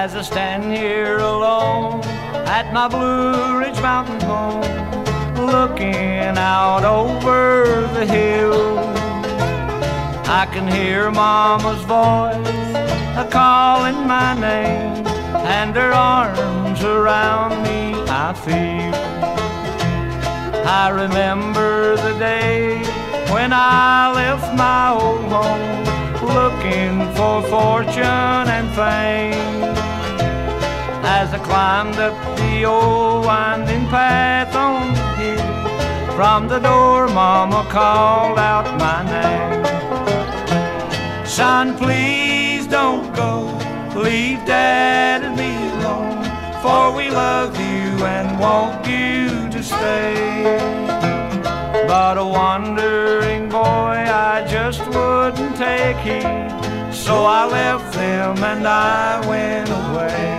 as I stand here alone at my Blue Ridge Mountain home, looking out over the hill. I can hear Mama's voice a-calling my name, and her arms around me I feel. I remember the day when I left my old home, looking for fortune and fame. As I climbed up the old winding path on the hill, from the door Mama called out my name. Son, please don't go, leave Dad and me alone, for we love you and want you to stay. But a wandering boy, I just wouldn't take heed, so I left them and I went away.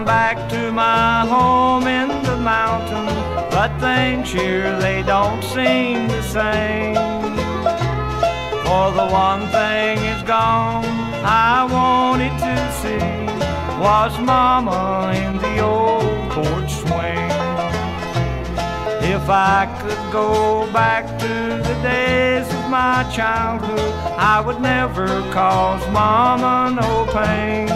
Back to my home in the mountain, but things here they don't seem the same. For the one thing is gone I wanted to see, was Mama in the old porch swing. If I could go back to the days of my childhood, I would never cause Mama no pain.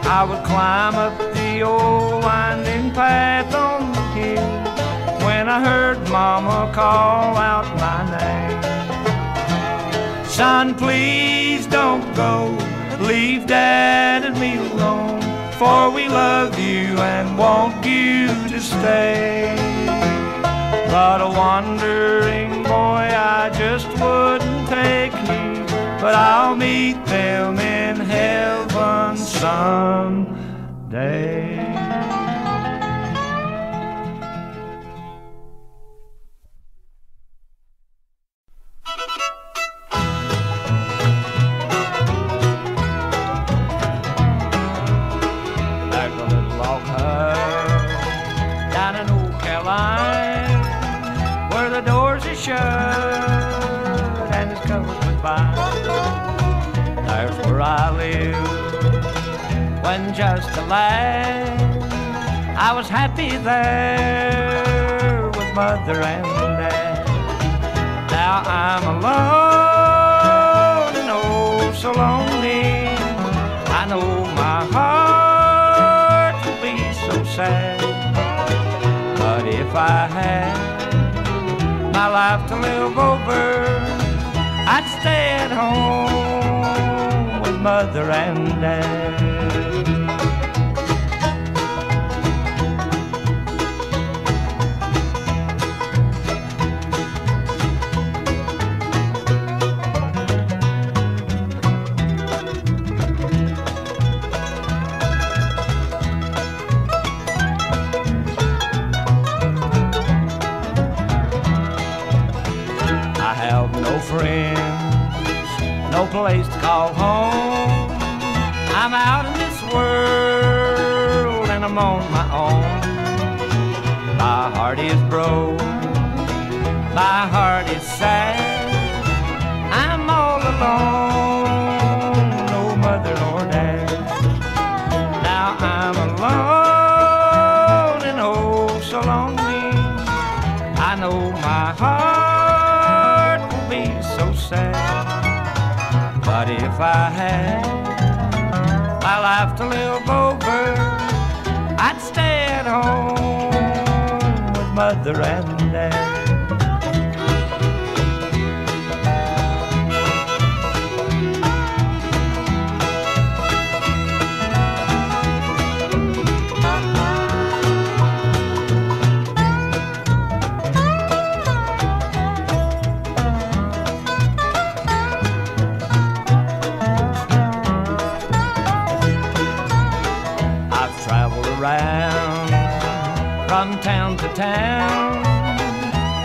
I would climb up the old winding path on the hill when I heard Mama call out my name. Son, please don't go, leave Dad and me alone, for we love you and want you to stay. But a wandering boy, I just wouldn't take heed, but I'll meet them in heaven someday. There's a little log hut down in Old Caroline, where the doors are shut and it's covered with vines. There's where I lived when just a lad. I was happy there with Mother and Dad. Now I'm alone and oh so lonely. I know my heart will be so sad, but if I had my life to live over, I'd stay at home with Mother and Dad. Friends, no place to call home. I'm out in this world and I'm on my own. My heart is broke, my heart is sad. I'm all alone, no mother nor dad. Now I'm alone and oh so lonely. I know my heart so sad, but if I had my life to live over, I'd stay at home with Mother and Dad. from town to town.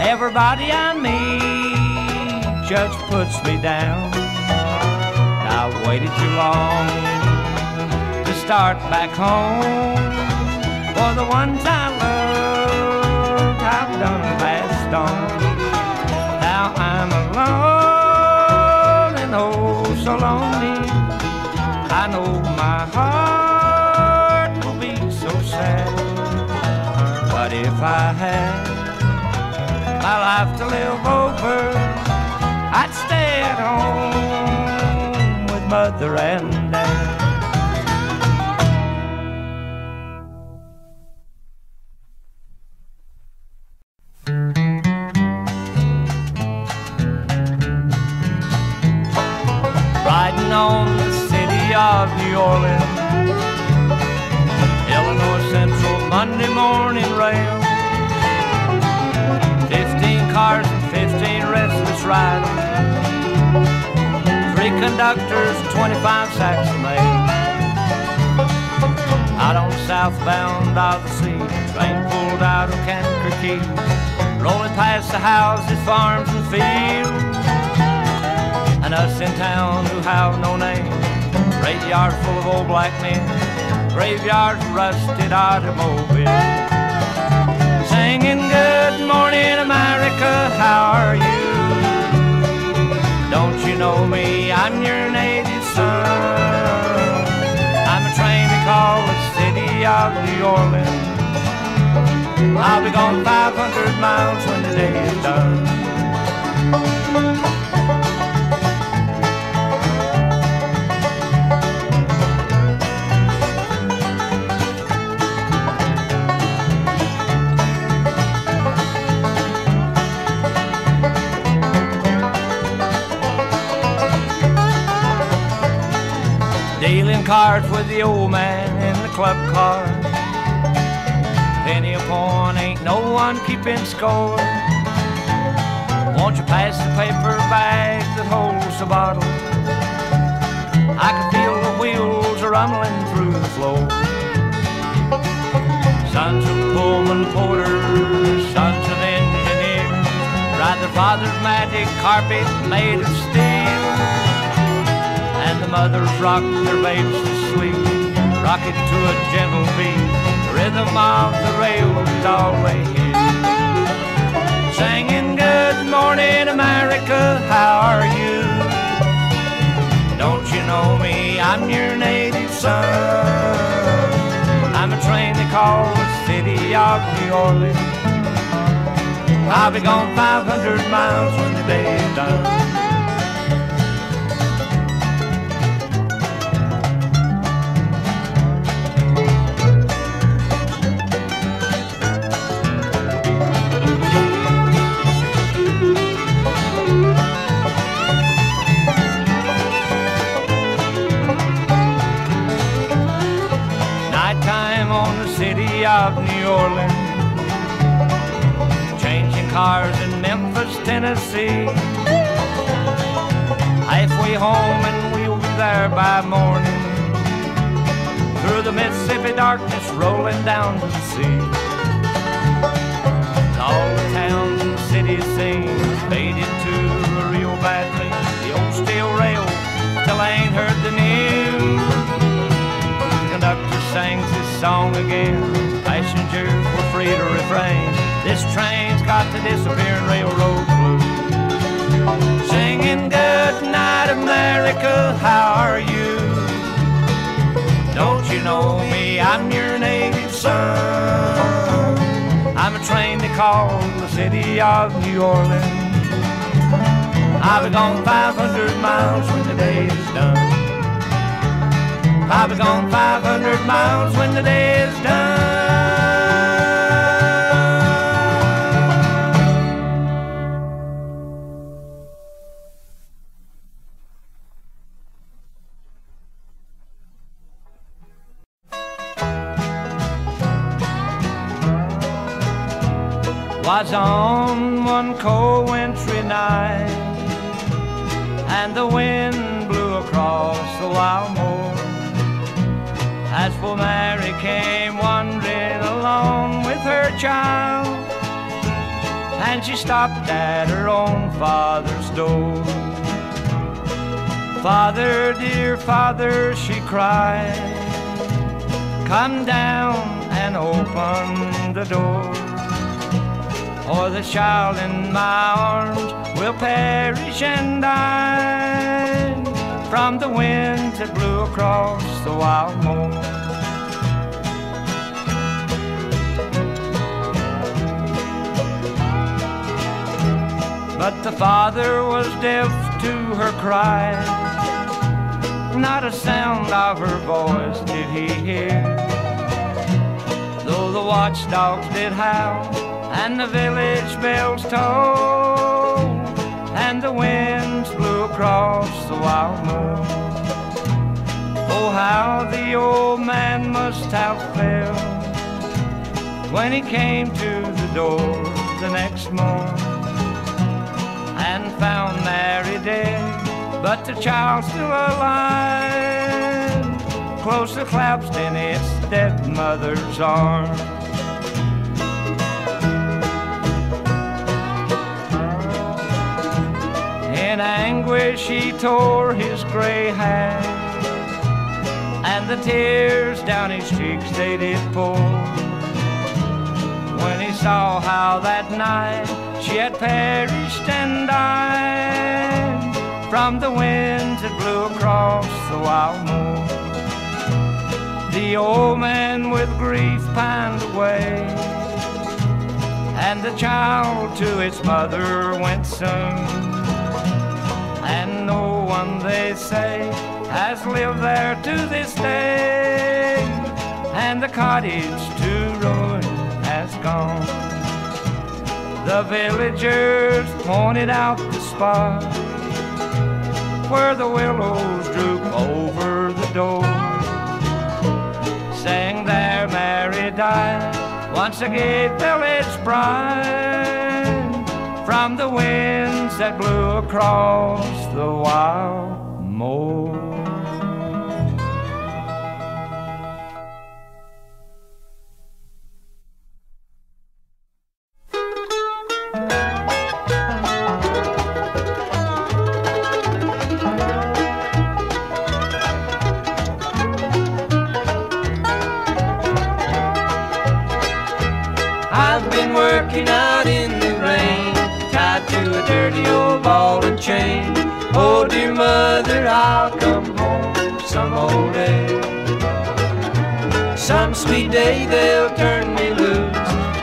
Everybody I meet just puts me down. I've waited too long to start back home. For the ones I loved, I've done passed on. Now I'm alone and oh so lonely. I know my heart will be so sad, but if I had my life to live over, I'd stay at home with mother and dad. Riding on the city of New Orleans, Illinois Central Monday morning rail. 15 cars and 15 restless riders, 3 conductors, 25 sacks of mail. Out on southbound of the sea, train pulled out of Kankakee, rolling past the houses, farms and fields, and us in town who have no name. Graveyard full of old black men, graveyard rusted automobiles, singing good morning America, how are you? Don't you know me, I'm your native son. I'm a train they call the city of New Orleans. I'll be gone 500 miles when the day is done. Dealing cards with the old man in the club car. Penny a point, ain't no one keeping score. Won't you pass the paper bag that holds the bottle? I can feel the wheels rumbling through the floor. Sons of Pullman porters, sons of engineers, ride their father's magic carpet made of steel. And the mothers rock their babes to sleep, rock it to a gentle beat. The rhythm of the rails is always here, singing good morning America, how are you? Don't you know me, I'm your native son. I'm a train they call the city of New Orleans. I'll be gone 500 miles when the day is done. Of New Orleans, changing cars in Memphis, Tennessee. Halfway home and we'll be there by morning, through the Mississippi darkness rolling down to the sea. All the towns and cities seem faded to a real bad thing. The old steel rail till I ain't heard the news. The conductor sings his song again, passengers were free to refrain. This train's got the disappearing railroad blues, singing good night America, how are you? Don't you know me, I'm your native son. I'm a train they call the city of New Orleans. I'll be gone 500 miles when the day is done. I'll be gone 500 miles when the day is done. Was on one cold wintry night, and the wind blew across the wild moor, as poor Mary came wandering along with her child, and she stopped at her own father's door. Father, dear father, she cried, come down and open the door, or the child in my arms will perish and die from the winds that blew across the wild moor. But the father was deaf to her cries, not a sound of her voice did he hear, though the watchdogs did howl and the village bells tolled and the winds blew across the wild moor. Oh, how the old man must have felt when he came to the door the next morn and found Mary dead, but the child still alive, closely clasped in its dead mother's arms. In anguish he tore his gray hair, and the tears down his cheeks they did pour, when he saw how that night she had perished and died from the winds that blew across the wild moor. The old man with grief pined away, and the child to its mother went soon, and no one, they say, has lived there to this day, and the cottage to ruin has gone. The villagers pointed out the spot where the willows droop over the door, saying there Mary died, once a gay village bride, from the winds that blew across the wild moor. I've been working out in the rain, tied to a dirty old ball and chain. Oh dear mother, I'll come home some old day. Some sweet day they'll turn me loose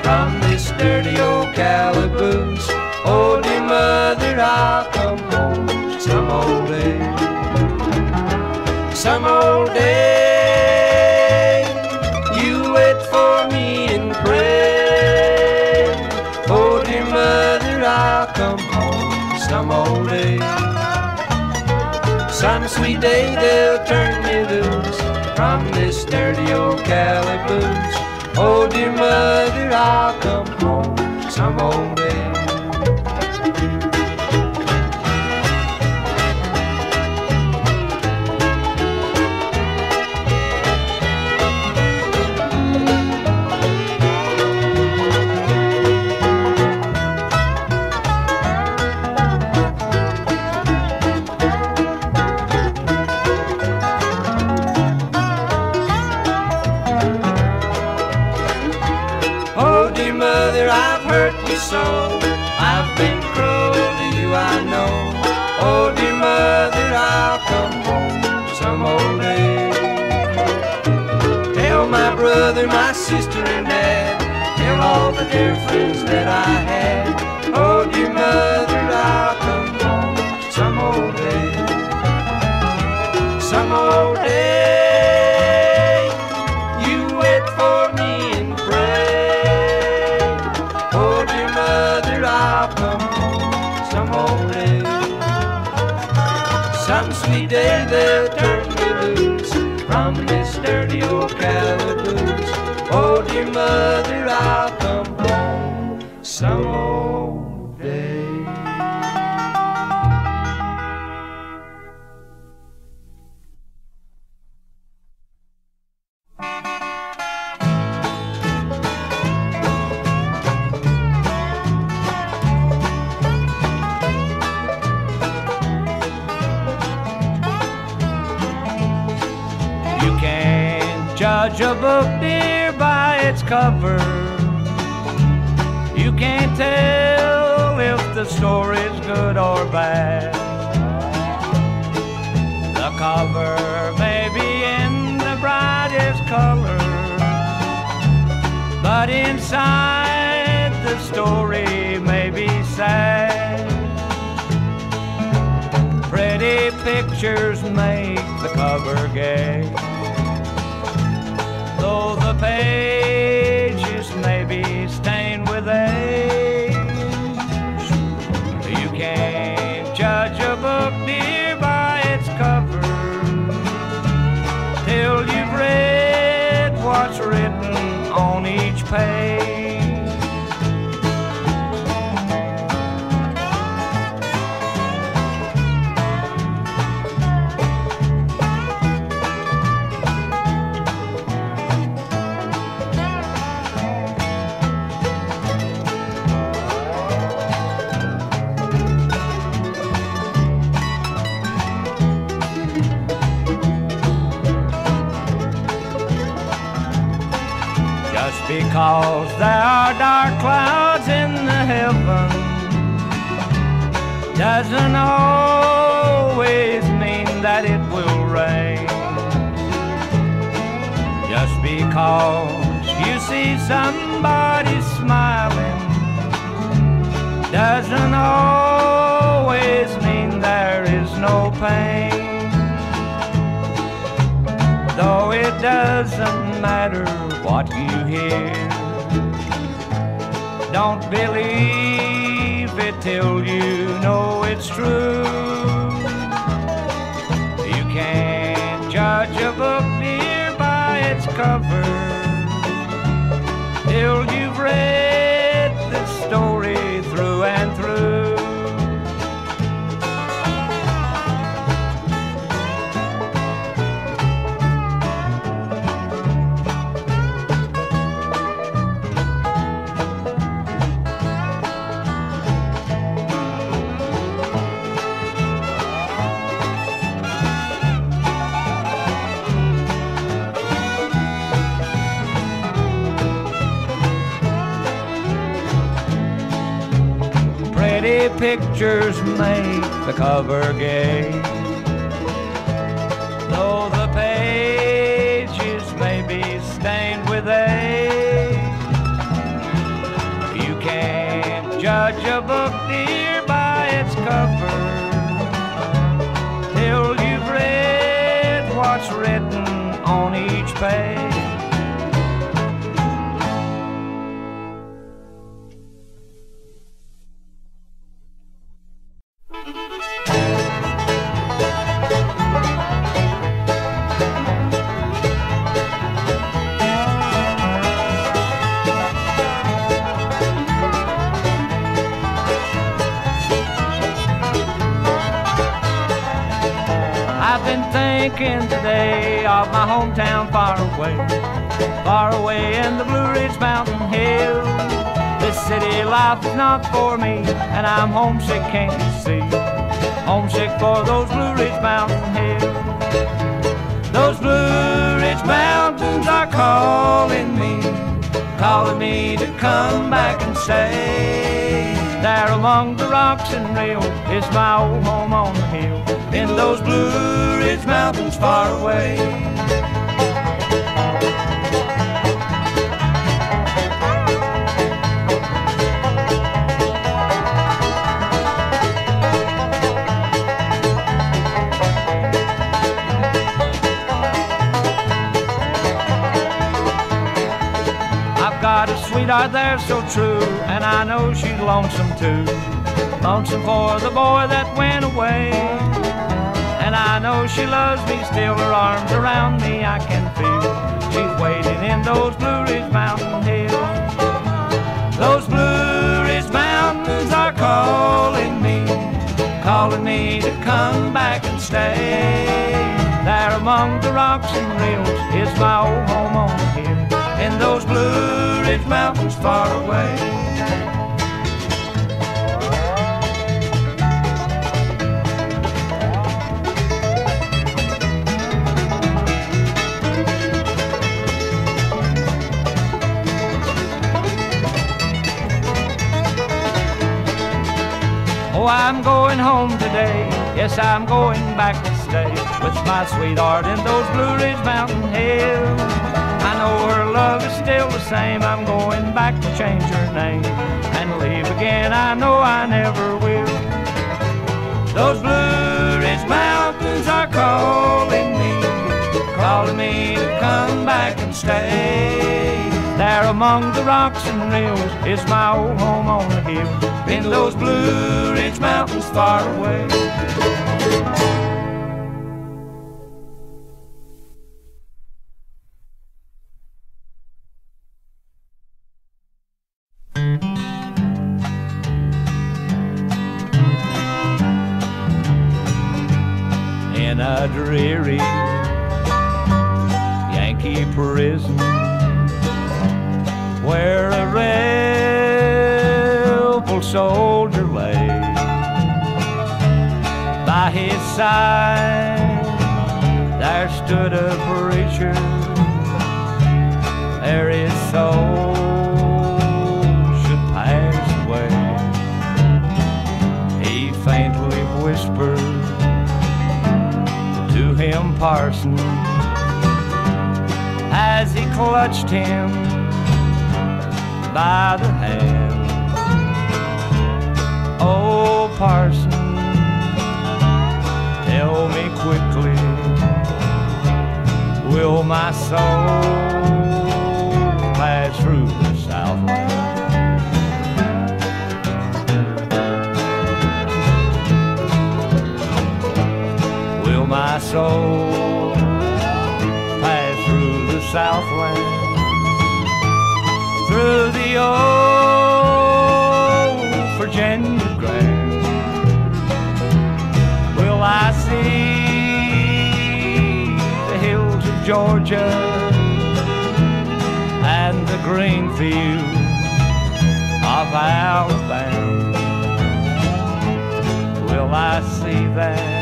from this dirty old calaboose. Oh dear mother, I'll come home some old day. Some old day, you wait for me and pray. Oh dear mother, I'll come home some old day. Some sweet day they'll turn me loose from this dirty old calaboose. Oh dear mother, I'll come home some old day. I've hurt you so, I've been cruel to you, I know. Oh dear mother, I'll come home some old day. Tell my brother, my sister and dad, tell all the dear friends that I had. Oh dear mother, I'll come home some old day. Some old day, you wait for me and pray. I'll come home some old day. Some sweet day they'll turn me loose from this dirty old calaboose. Oh dear mother, I'll come home some old day. judge a book, dear, by its cover. You can't tell if the story's good or bad. The cover may be in the brightest color, but inside the story may be sad. Pretty pictures make the cover gay, though the pages may be stained with age. You can't judge a book, dear, by its cover till you've read what's written on each page. Because there are dark clouds in the heaven doesn't always mean that it will rain. Just because you see somebody smiling doesn't always mean there is no pain. Though it doesn't matter what you hear, don't believe it till you know it's true. You can't judge a book, dear, by its cover till you've read the story through and through. Pretty pictures make the cover gay, though the pages may be stained with age. You can't judge a book, dear, by its cover till you've read what's written on each page. Thinking today of my hometown far away in the Blue Ridge Mountain Hills. This city life is not for me, and I'm homesick, can't you see? Homesick for those Blue Ridge Mountain Hills. Those Blue Ridge Mountains are calling me to come back and stay. There among the rocks and rills is my old home on the hill, in those Blue Ridge Mountains far away. I've got a sweetheart there so true, and I know she's lonesome too. Lonesome for the boy that went away. And I know she loves me still, her arms around me I can feel. She's waiting in those Blue Ridge Mountain Hills. Those Blue Ridge Mountains are calling me to come back and stay. There among the rocks and rills is my old home on the hill, in those Blue Ridge Mountains far away. I'm going home today. Yes, I'm going back to stay with my sweetheart in those Blue Ridge Mountain hills. I know her love is still the same. I'm going back to change her name and leave again. I know I never will. Those Blue Ridge Mountains are calling me to come back and stay. There among the rocks and rills is my old home on the hill, in those Blue Ridge Mountains far away. In a dreary Yankee prison where a rebel soldier lay, by his side there stood a preacher, ere his soul should pass away. He faintly whispered to him, "Parson," as he clutched him by the hand. "Oh, Parson, tell me quickly, will my soul pass through the Southland?" Will my soul pass through the Southland, through the old Virginia ground? Will I see the hills of Georgia and the green fields of Alabama? Will I see that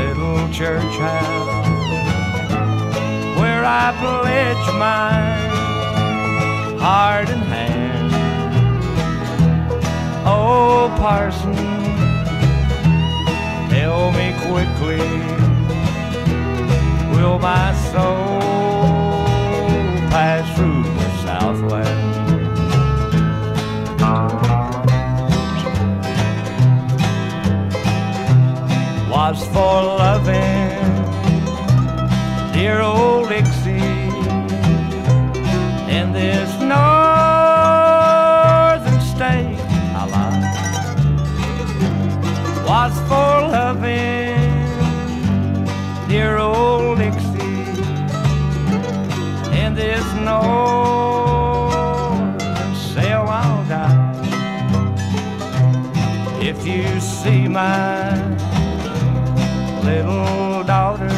little church house where I pledge my heart and hand? Oh, Parson, tell me quickly, will my soul pass through the Southland? Was for loving dear old Dixie in this northern state I lied. Was for loving dear old Dixie in this northern cell I'll die. If you see my little daughter,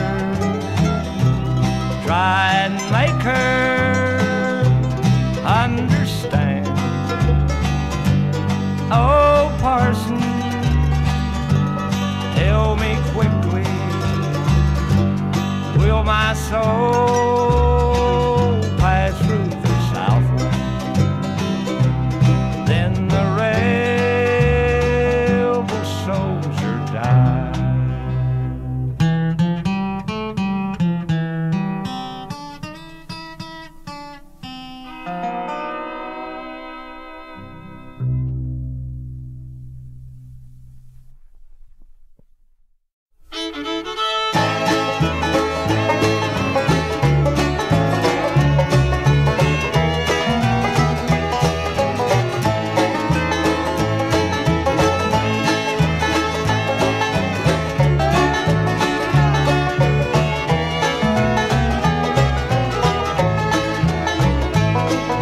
try and make her understand. Oh, Parson, tell me quickly, will my soul pass through the Southland? Then the rebel soldier died.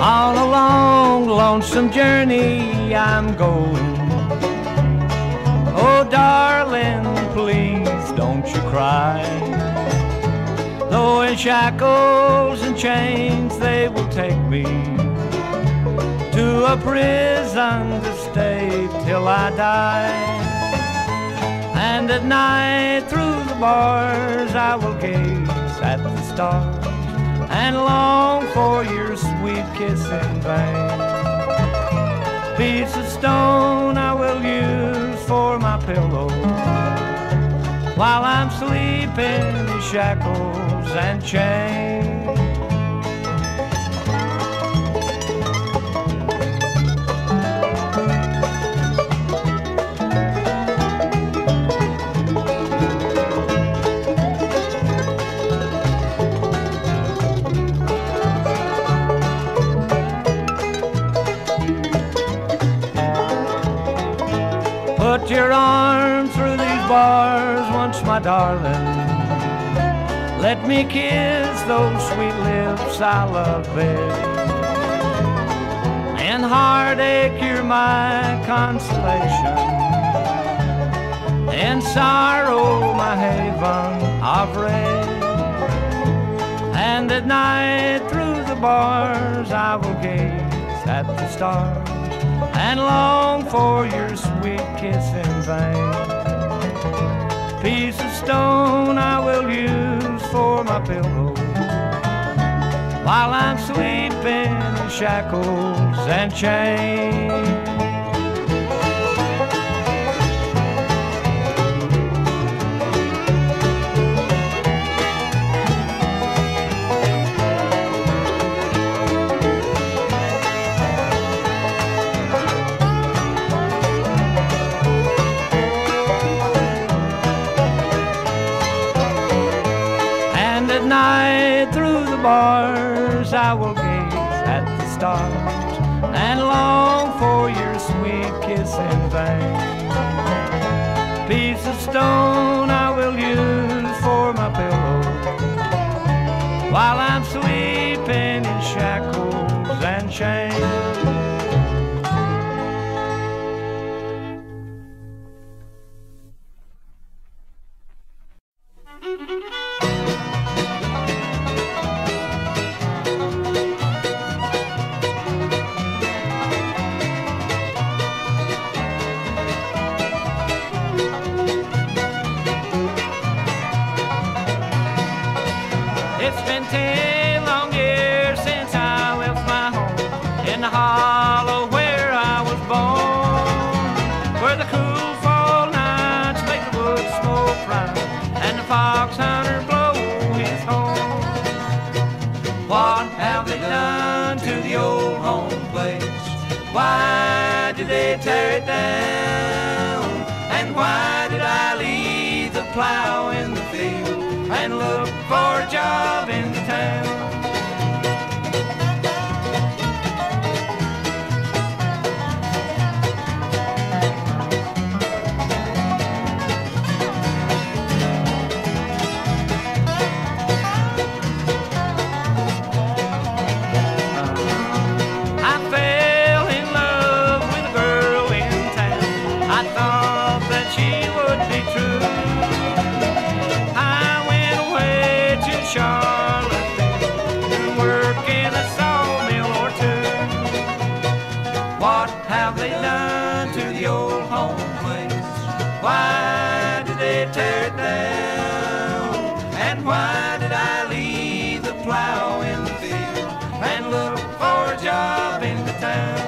On a long, lonesome journey I'm going. Oh, darling, please don't you cry. Though in shackles and chains they will take me to a prison to stay till I die. And at night through the bars I will gaze at the stars and long for your sweet kiss in vain. Piece of stone I will pillow while I'm sleeping in shackles and chains. Put your arm through these bars once, my darling. Let me kiss those sweet lips I love best. In heartache, you're my consolation. In sorrow, my haven of rest. And at night, through the bars, I will gaze at the stars and long for your sweet kiss in vain. Piece of stone I will use for my pillow while I'm sleeping in shackles and chains. Night through the bars I will gaze at the stars and long for your sweet kiss in vain. Piece of stone I will use for my pillow while I'm sleeping in shackles and chains. It's been 10 long years since I left my home in the hollow where I was born, where the cool fall nights make the woods smoke right and the fox hunter blow his horn. What have they done to the old home place? Why did they tear it down? And why did I leave the plow in the field and look for a job in the town? I fell in love with a girl in town. I thought that she would be true. Charlotte to work in a sawmill or two. What have they done to the old home place? Why did they tear it down? And why did I leave the plow in the field and look for a job in the town?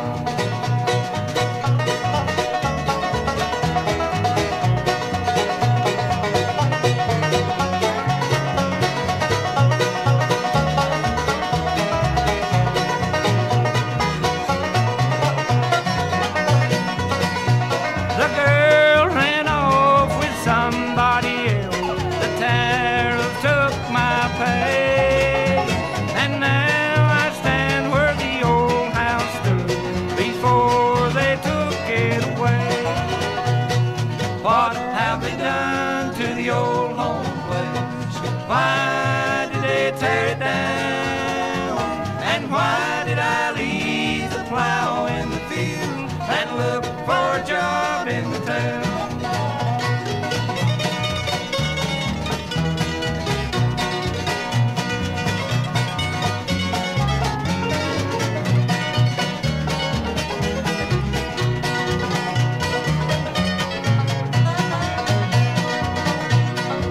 Why did they tear it down? And why did I leave the plow in the field and look for a job in the town?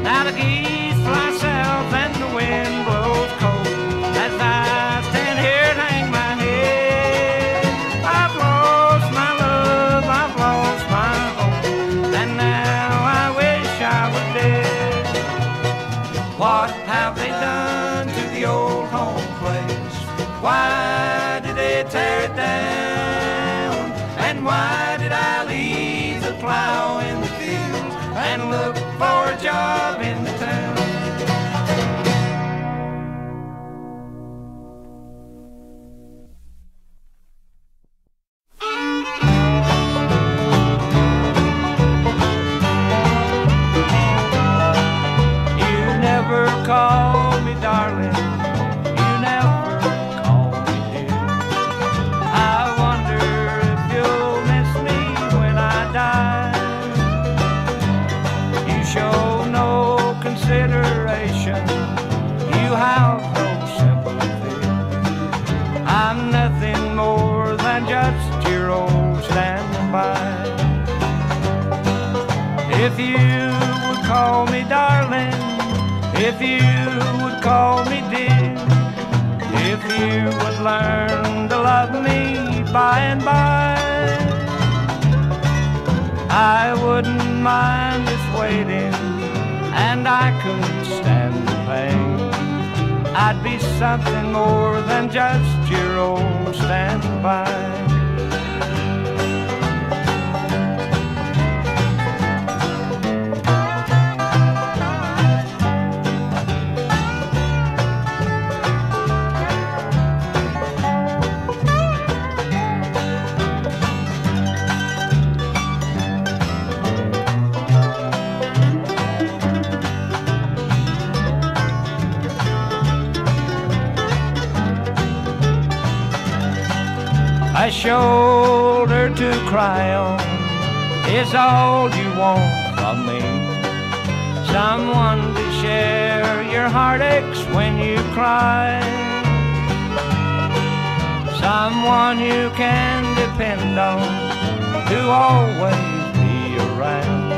Now the geese fly south and the wind blows cold as I stand here and hang my head. I've lost my love, I've lost my home, and now What have they done to the old home place? Why did they tear it down? And why did I leave the plow in the field and look for a job in the town? Call me darling, you never call me dear. I wonder if you'll miss me when I die. You show no consideration, you have no sympathy. I'm nothing more than just your old standby. If you would call me darling, if you would call me dear, if you would learn to love me by and by, I wouldn't mind just waiting, and I could stand the pain. I'd be something more than just your old standby. A shoulder to cry on is all you want from me. Someone to share your heartaches when you cry. Someone you can depend on to always be around.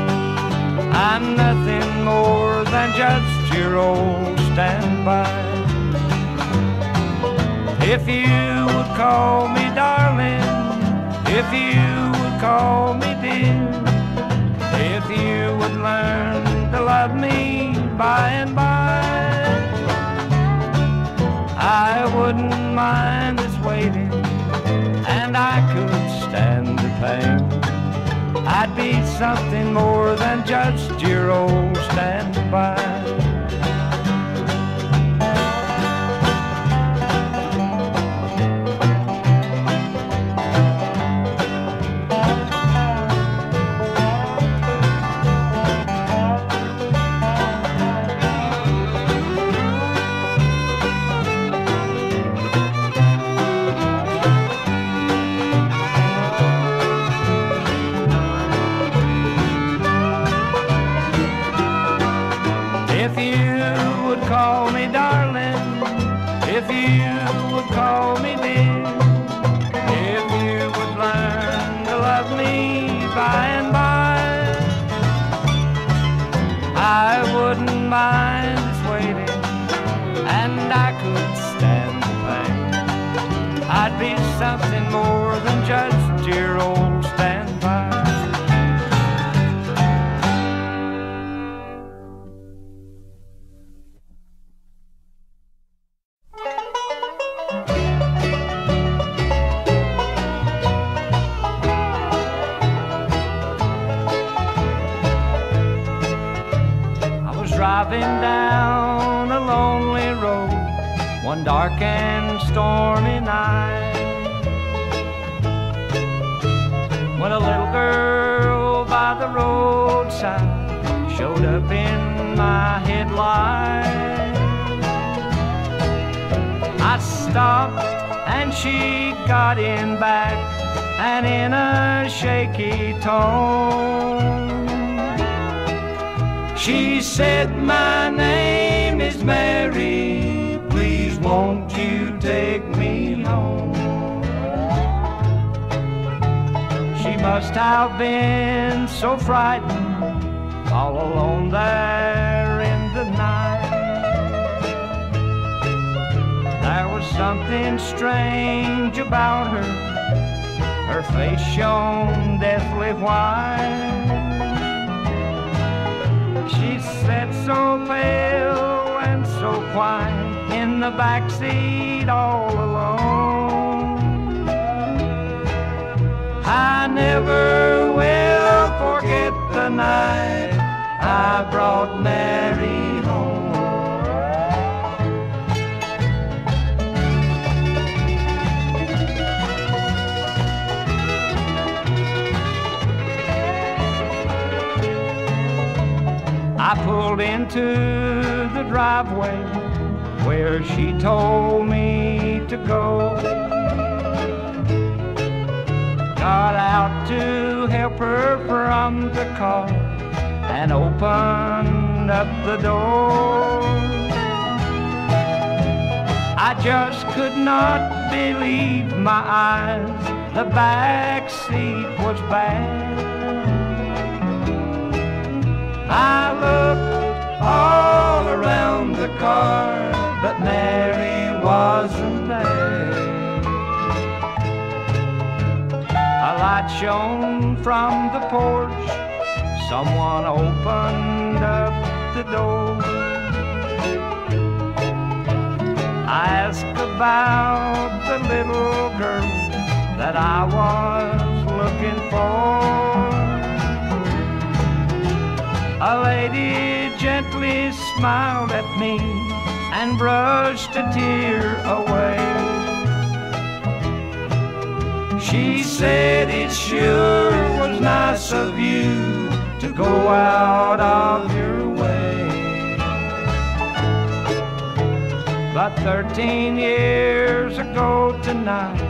I'm nothing more than just your old standby. If you would call me darling, if you would call me dear, if you would learn to love me by and by, I wouldn't mind just waiting, and I could stand the pain. I'd be something more than just your old standby. Call me darling, if you would call me dear, if you would learn to love me by and by, I wouldn't mind just waiting, and I could stand the pain. I'd be something more than just your old standby. Driving down a lonely road one dark and stormy night, when a little girl by the roadside showed up in my headlight. I stopped and she got in back, and in a shaky tone she said, "My name is Mary, please won't you take me home?" She must have been so frightened, all alone there in the night. There was something strange about her face shone deathly white. She sat so pale so quiet in the backseat all alone. I never will forget the night I brought Mary home. I pulled into the driveway where she told me to go. Got out to help her from the car and opened up the door. I just could not believe my eyes. The back seat was bad. I looked all around the car, but Mary wasn't there. A light shone from the porch. Someone opened up the door. I asked about the little girl that I was looking for. A lady gently smiled at me and brushed a tear away. She said it sure was nice of you to go out of your way. But 13 years ago tonight,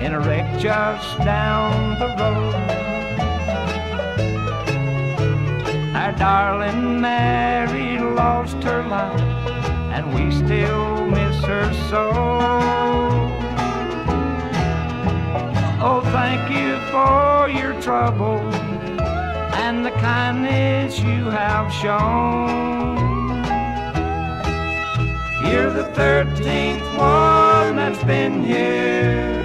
in a wreck just down the road, our darling Mary lost her life, and we still miss her so. Oh, thank you for your trouble and the kindness you have shown. You're the 13th one that's been here